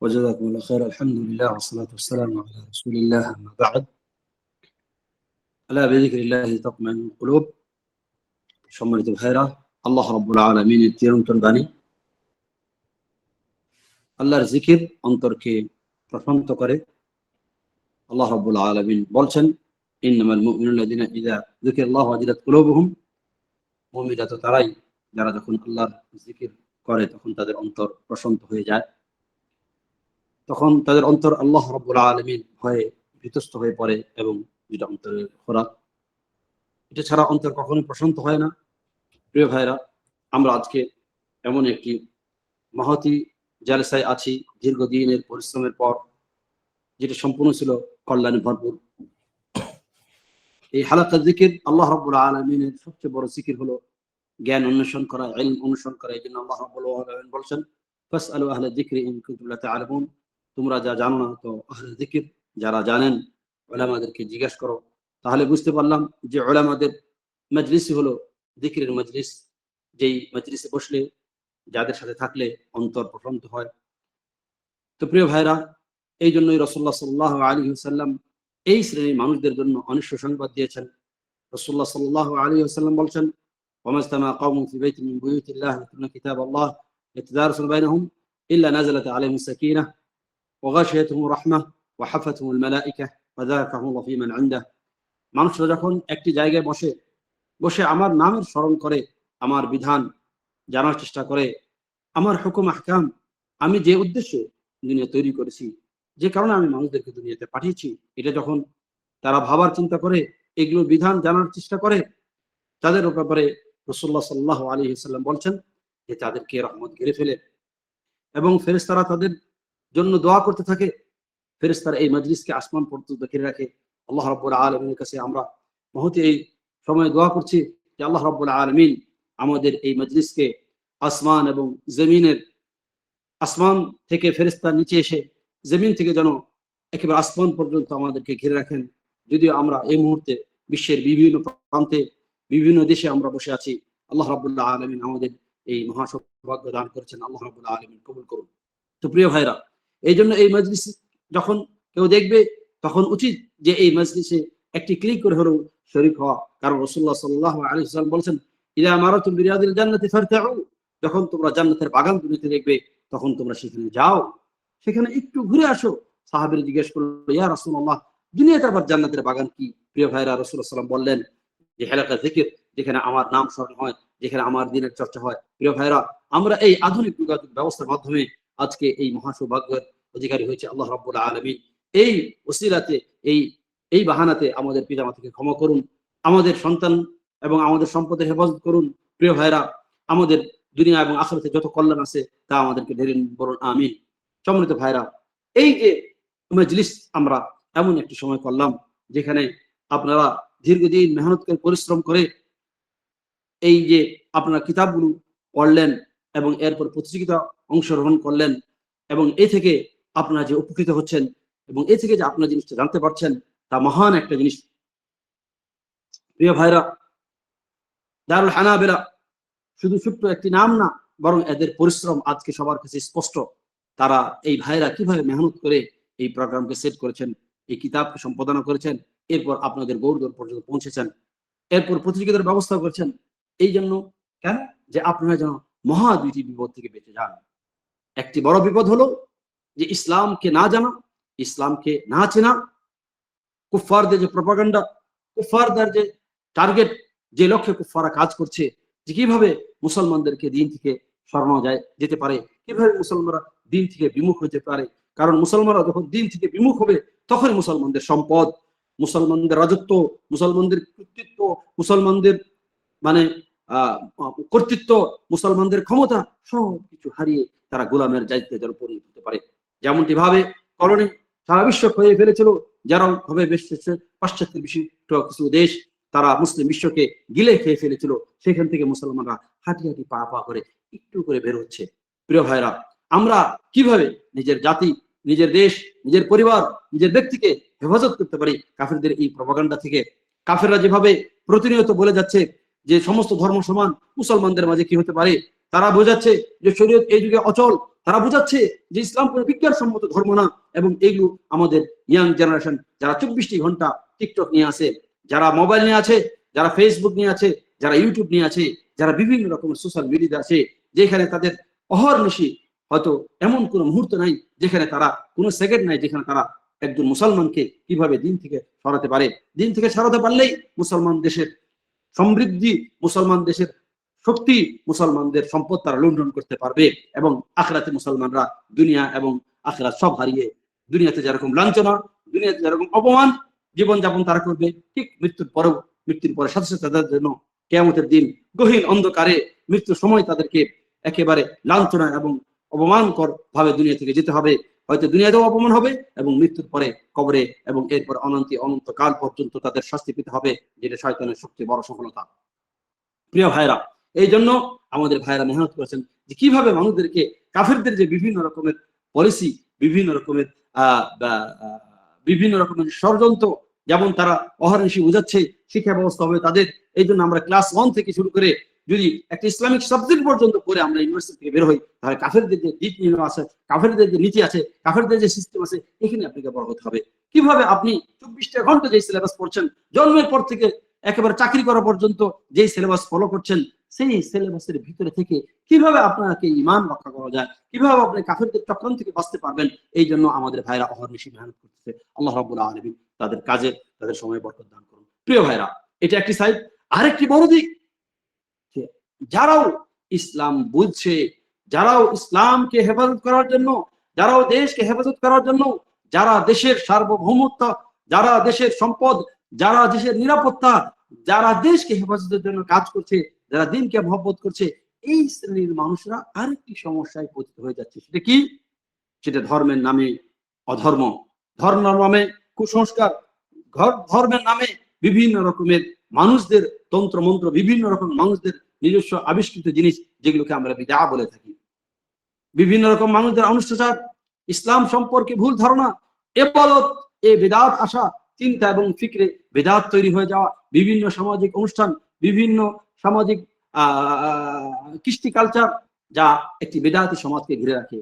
وجزاكم الله خير. الحمد لله والصلاة والسلام على رسول الله. أما بعد، ألا بذكر الله تطمئن القلوب। সম্মানিত ভাইরা, আল্লাহ রাব্বুল আলামিনের চিরন্তন বাণী, আল্লাহর জিকির অন্তরকে প্রশান্ত করে। আল্লাহ রাব্বুল আলামিন বলছেন, ইন্নামাল মুমিনুনা আল্লাযীনা ইযা যুকিরাল্লাহু ওয়াজিলাত কুলুবুহুম। মুমিনরা তো তারাই যারা যখন আল্লাহর জিকির করে তখন তাদের অন্তর প্রশান্ত হয়ে যায়, তখন তাদের অন্তর আল্লাহ রাব্বুল আলামিন ভয়ে ভীতস্ত হয়ে পড়ে। এবং যেটা অন্তরের খোরাক, এটা ছাড়া অন্তর কখনোই প্রশান্ত হয় না। প্রিয় ভাইরা, আমরা আজকে এমন একটি মহতি জালসায় আছি, দীর্ঘদিনের পরিশ্রমের পর, যেটা সম্পূর্ণ ছিল কল্যাণে ভরপুর। এই হালাকা জিকির, আল্লাহ রাব্বুল আলামিনের সবচেয়ে বড় জিকির হলো জ্ঞান অন্বেষণ করা, ইলম অনুসরণ করা। এই জন্য আল্লাহ রাব্বুল আলামিন বলছেন, ফাসআলু আহলা যিকরি ইন কুনতুম লা তা'লামুন। তোমরা যা জানো না, তো আহলে জিকির যারা জানেন উলামাদেরকে জিজ্ঞাসা করো। তাহলে বুঝতে পারলাম যে উলামাদের মজলিসই হলো জিকিরের মজলিস, যেই মজলিসে বসলে, যাদের সাথে থাকলে অন্তর প্রশান্ত হয়। তো প্রিয় ভাইরা, এই জন্যই রাসূলুল্লাহ সাল্লাল্লাহু আলাইহি ওয়াসাল্লাম এই শ্রেণীর মানুষদের জন্য অনিষ্ট সংবাদ দিয়েছেন। রাসূলুল্লাহ সাল্লাল্লাহু আলাইহি ওয়াসাল্লাম বলছেন, ওয়ামাজতামা কওমুন ফি বাইতিন মিন বুয়ুতিল্লাহ ইয়াতলুনা কিতাবাল্লাহ ইয়াতাদারাসুনা বাইনাহুম ইল্লা নাযালাত আলাইহিমুস সাকিনাহ ওয়া গাশিয়াতুহুমুর রাহমাহ ওয়া হাফাতুহুমুল মালায়েকা ওয়া যাকারাহুল্লাহু ফি মান ইনদাহ। মানুষরা যখন একটি জায়গায় বসে বসে আমার নামের স্মরণ করে, আমার বিধান জানার চেষ্টা করে, আমার হুকুম আহকাম, আমি যে উদ্দেশ্যে দুনিয়া তৈরি করেছি, যে কারণে আমি মানুষদেরকে দুনিয়াতে পাঠিয়েছি, এটা যখন তারা ভাবার চিন্তা করে, এগুলো বিধান জানার চেষ্টা করে, তাদের ব্যাপারে রাসূলুল্লাহ সাল্লাল্লাহু আলাইহি ওয়াসাল্লাম বলছেন যে তাদেরকে রহমত ঘিরে ফেলে এবং ফেরেশতারা তাদের জন্য দোয়া করতে থাকে। ফেরেশতারা এই মজলিসকে আসমান পর্যন্ত ঘিরে রাখে। আল্লাহ রাব্বুল আলামিনের কাছে আমরা মহতি এই সময় দোয়া করছি যে আল্লাহ রাব্বুল আলামিন আমাদের এই মজলিসকে আসমান এবং জমিনের, আসমান থেকে ফেরেশতা নিচে এসে জমিন থেকে যেন একেবারে আসমান পর্যন্ত আমাদেরকে ঘিরে রাখেন। যদিও আমরা এই মুহূর্তে বিশ্বের বিভিন্ন প্রান্তে, বিভিন্ন দেশে আমরা বসে আছি, আল্লাহ রাব্বুল আলামিন আমাদের এই মহা সৌভাগ্য দান করেছেন। আল্লাহ রাব্বুল আলামিন কবুল করুন। তো প্রিয় ভাইরা, এই জন্য এই মজলিস যখন কেউ দেখবে, তখন উচিত যে এই মজলিসে একটি ক্লিক করে হলেও শরীক হওয়া। কারণ রাসূলুল্লাহ সাল্লাল্লাহু আলাইহি ওয়াসাল্লাম বলেছেন, ইযা মারাতুম বিরিয়াদিল জান্নাতি ফারতাউ। যখন তোমরা জান্নাতের বাগান দুনিয়াতে দেখবে, তখন তোমরা সেখানে যাও, সেখানে একটু ঘুরে আসো। সাহাবীরা জিজ্ঞেস করলো, ইয়া রাসূলুল্লাহ, দুনিয়াতে আবার জান্নাতের বাগান কি? প্রিয় ভাইরা, রাসূলুল্লাহ সাল্লাল্লাহু আলাইহি ওয়াসাল্লাম বললেন যে হালাকা যিকির, যেখানে আমার নাম স্মরণ হয়, যেখানে আমার দ্বীনের চর্চা হয়। প্রিয় ভাইরা, আমরা এই আধুনিক যোগাযোগ ব্যবস্থার মাধ্যমে আজকে এই মহা সৌভাগ্যের অধিকারী হয়েছে। আল্লাহ রাব্বুল আলামিন এই ওসিলাতে, এই এই বাহানাতে আমাদের পিতামাতাকে ক্ষমা করুন, আমাদের সন্তান এবং আমাদের সম্পদের হেফাজত করুন। প্রিয় ভাইরা, আমাদের দুনিয়া এবং আখিরাতে যত কল্যাণ আছে তা আমাদেরকে ঢেলে বলুন আমিন। সম্মানিত ভাইরা, এই যে মজলিস আমরা এমন একটি সময় করলাম যেখানে আপনারা দীর্ঘদিন মেহনত করে, পরিশ্রম করে এই যে আপনারা কিতাবগুলো পড়লেন এবং এরপর প্রতিযোগিতা অংশগ্রহণ করলেন, এবং এই থেকে আপনারা যে উপকৃত হচ্ছেন এবং এই থেকে যে আপনারা জিনিসটা জানতে পারছেন, তা মহান একটা জিনিস। প্রিয় ভাইরা, দারুল হানাবিলা শুধু ছোট্ট একটি নাম না, বরং এদের পরিশ্রম আজকে সবার কাছে স্পষ্ট। তারা, এই ভাইরা কিভাবে মেহনত করে এই প্রোগ্রামকে সেট করেছেন, এই কিতাবকে সম্পাদনা করেছেন, এরপর আপনাদের গৌরদর পর্যন্ত পৌঁছেছেন, এরপর প্রতিযোগিতার ব্যবস্থা করেছেন। এই জন্য কেন? যে আপনারা যেন মহা দুইটি বিপদ থেকে বেঁচে যান। একটি বড় বিপদ হলো যে ইসলামকে না জানা, ইসলামকে না চেনা, কুফফারদের যে প্রপাগান্ডা, কুফফারদের যে টার্গেট, যে লক্ষ্যে কুফফাররা কাজ করছে, যে কিভাবে মুসলমানদেরকে দিন থেকে সরানো যেতে পারে, কিভাবে মুসলমানরা দিন থেকে বিমুখ হতে পারে। কারণ মুসলমানরা যখন দিন থেকে বিমুখ হবে, তখন মুসলমানদের সম্পদ, মুসলমানদের রাজত্ব, মুসলমানদের কর্তৃত্ব, মুসলমানদের মানে কর্তৃত্ব, মুসলমানদের ক্ষমতা সব কিছু হারিয়ে তারা গোলামের দায়িত্বে যেন পরিণত হতে পারে। যেমনটি ভাবে করণে সারা বিশ্ব হয়ে ফেলেছিল, যারা ভাবে পাশ্চাত্যের বিশিষ্ট কিছু দেশ তারা মুসলিম বিশ্বকে গিলে খেয়ে ফেলেছিল, সেখান থেকে মুসলমানরা হাঁটি হাঁটি পা পা করে একটু করে বের হচ্ছে। প্রিয় ভাইরা, আমরা কিভাবে নিজের জাতি, নিজের দেশ, নিজের পরিবার, নিজের ব্যক্তিকে হেফাজত করতে পারি কাফেরদের এই প্রপাগান্ডা থেকে? কাফেররা যেভাবে প্রতিনিয়ত বলে যাচ্ছে যে সমস্ত ধর্ম সমান, মুসলমানদের মাঝে কি হতে পারে? তারা বোঝাচ্ছে যে শরীয়ত এই যুগে অচল, তারা বোঝাচ্ছে যে ইসলাম কোনো বিজ্ঞানসম্মত ধর্ম না, এবং এগুলো আমাদের ইয়াং জেনারেশন যারা 24টি ঘন্টা টিকটক নিয়ে আছে, যারা মোবাইল নিয়ে আছে, যারা ফেসবুক নিয়ে আছে, যারা ইউটিউব নিয়ে আছে, যারা বিভিন্ন রকমের সোশ্যাল মিডিয়া আছে, যেখানে তাদের অহর্নিশি হয়তো এমন কোনো মুহূর্ত নাই যেখানে তারা, কোনো সেকেন্ড নাই যেখানে তারা একজন মুসলমানকে কিভাবে দিন থেকে সরাতে পারে। দিন থেকে সরাতে পারলেই মুসলমান দেশের সমৃদ্ধি, মুসলমান দেশের শক্তি, মুসলমানদের সম্পদ তারা লুণ্ঠন করতে পারবে, এবং আখিরাতে মুসলমানরা দুনিয়া এবং আখিরাত সব হারিয়ে, দুনিয়াতে যেরকম লাঞ্ছনা, দুনিয়াতে যেরকম অপমান জীবনযাপন তারা করবে, ঠিক মৃত্যুর পরে সাথে সাথে তাদের জন্য কিয়ামতের দিন গহীন অন্ধকারে মৃত্যুর সময় তাদেরকে একেবারে লাঞ্ছনা এবং অপমানকর ভাবে দুনিয়া থেকে যেতে হবে। হয়তো দুনিয়াতেও অপমান হবে, এবং মৃত্যুর পরে কবরে এবং এরপর অনন্তকাল পর্যন্ত তাদের শাস্তি পেতে হবে, যেটা শয়তানের সবচেয়ে বড় সফলতা। প্রিয় ভাইরা, এই জন্য আমাদের ভাইরা মেহনত করেছেন যে কিভাবে মানুষদেরকে, কাফেরদের যে বিভিন্ন রকমের পলিসি, বিভিন্ন রকমের ষড়যন্ত্র, যেমন তারা অহর্নিশি বোঝাচ্ছে শিক্ষা ব্যবস্থা হবে তাদের। এই জন্য আমরা ক্লাস 1 থেকে শুরু করে যদি একটা ইসলামিক সাবজেক্ট পর্যন্ত পড়ে আমরা ইউনিভার্সিটি থেকে বের হই, তাহলে কাফেরদের যে দিক নিয়ম আছে, কাফেরদের যে নীতি আছে, কাফেরদের যে সিস্টেম আছে, এখানে আপনাকে বড় হতে হবে। কিভাবে আপনি 24টা ঘন্টা যে সিলেবাস পড়ছেন, জন্মের পর থেকে একেবারে চাকরি করা পর্যন্ত যেই সিলেবাস ফলো করছেন, সেই সিলেবাসের ভিতরে থেকে কিভাবে আপনাকে ঈমান রক্ষা করা যায়, কিভাবে আপনি কাফেরদের চক্রান্ত থেকে বাঁচতে পারবেন, এই জন্য আমাদের ভাইরা অহর্নিশি মেহনত করতেছে। আল্লাহ রাব্বুল আলামিন তাদের কাজে, তাদের সময় বরকত দান করুন। প্রিয় ভাইরা, এটা একটি সাইড। আরেকটি বড় দিক, যারাও ইসলাম বুঝছে, যারাও ইসলামকে হেফাজত করার জন্য, যারাও দেশকে হেফাজত করার জন্য, যারা দেশের সার্বভৌমত্ব, যারা দেশের সম্পদ, যারা দেশের নিরাপত্তা, যারা দেশকে হেফাজতের জন্য কাজ করছে, যারা দিনকে মহব্বত করছে, এই শ্রেণীর মানুষরা আরেকটি সমস্যায় পতিত হয়ে যাচ্ছে। সেটা কি? সেটা ধর্মের নামে অধর্ম, ধর্মের নামে কুসংস্কার, ধর্মের নামে বিভিন্ন রকমের মানুষদের তন্ত্রমন্ত্র, বিভিন্ন রকম মানুষদের নিজস্ব আবিষ্কৃত জিনিস, যেগুলোকে আমরা বিদআ বলে থাকি। বিভিন্ন রকম মানুষদের অনুষ্ঠান, ইসলাম সম্পর্কে ভুল ধারণা, ইবাদত, এই বিদআত আসা, চিন্তা এবং ফিকরে বিদআত তৈরি হয়ে যাওয়া, বিভিন্ন সামাজিক অনুষ্ঠান, বিভিন্ন সামাজিক কৃষ্টি কালচার, যা একটি বিদআতি সমাজকে ঘিরে রাখে।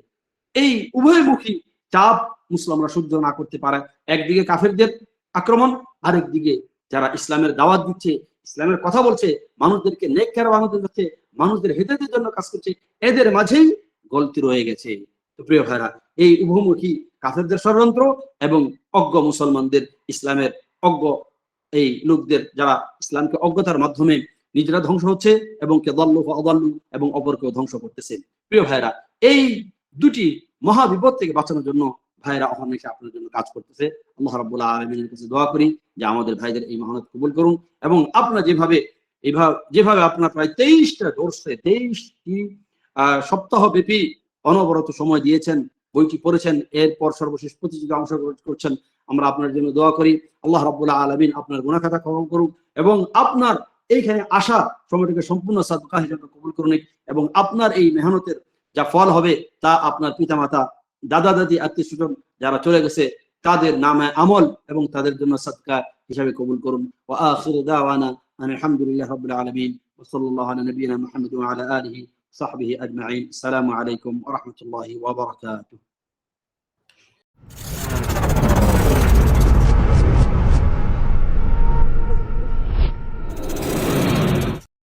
এই উভয়মুখী চাপ মুসলমানরা সহ্য না করতে পারে। একদিকে কাফেরদের আক্রমণ, আরেকদিকে যারা ইসলামের দাওয়াত দিচ্ছে, ইসলামের কথা বলছে, মানুষদেরকে নেককার বানাতে যাচ্ছে, মানুষদের হেদায়েতের জন্য কাজ করছে, এদের মাঝেই গলতি রয়ে গেছে। তো প্রিয় ভাইরা, এই উভয়মুখী কাফেরদের ষড়যন্ত্র এবং অজ্ঞ মুসলমানদের, ইসলামের অজ্ঞ এই লোকদের, যারা ইসলামকে অজ্ঞতার মাধ্যমে নিজেরা ধ্বংস হচ্ছে এবং কে দল্লু অদল্লু এবং অপরকেও ধ্বংস করতেছে। প্রিয় ভাইরা, এই দুটি মহা বিপদ থেকে বাঁচানোর জন্য ভাইরা অহর্নিশে আপনার জন্য কাজ করতেছে। আল্লাহ রাব্বুল আলামিনের কাছে দোয়া করি যে আমাদের ভাইদের এই মেহনত কবুল করুন, এবং আপনারা যেভাবে আপনার প্রায় 23টা দর্শে 23টি সপ্তাহ ব্যাপী অনবরত সময় দিয়েছেন, বইটি পড়েছেন, এরপর সর্বশেষ প্রতিযোগিতা অংশগ্রহণ করছেন, আমরা আপনার জন্য দোয়া করি আল্লাহ রাব্বুল আলামিন আপনার গুনাহ খাতা ক্ষমা করুন, এবং আপনার এইখানে আসা সময়টাকে সম্পূর্ণ সাদকা হিসেবে কবুল করুন, এবং আপনার এই মেহনতের যা ফল হবে তা আপনার পিতামাতা, দাদা দাদি, আত্মীয় স্বজন যারা চলে গেছে তাদের নামে আমল এবং তাদের জন্য সাদকা হিসাবে কবুল করুন। ওয়া আখিরু দাওয়ানা আলহামদুলিল্লাহি রাব্বিল আলামিন ওয়া সাল্লাল্লাহু আলা নাবিয়িনা মুহাম্মাদ ওয়া আলা আলিহি ওয়া সাহবিহি আজমাইন। আসসালামু আলাইকুম ওয়া রাহমাতুল্লাহি ওয়া বারাকাতুহু।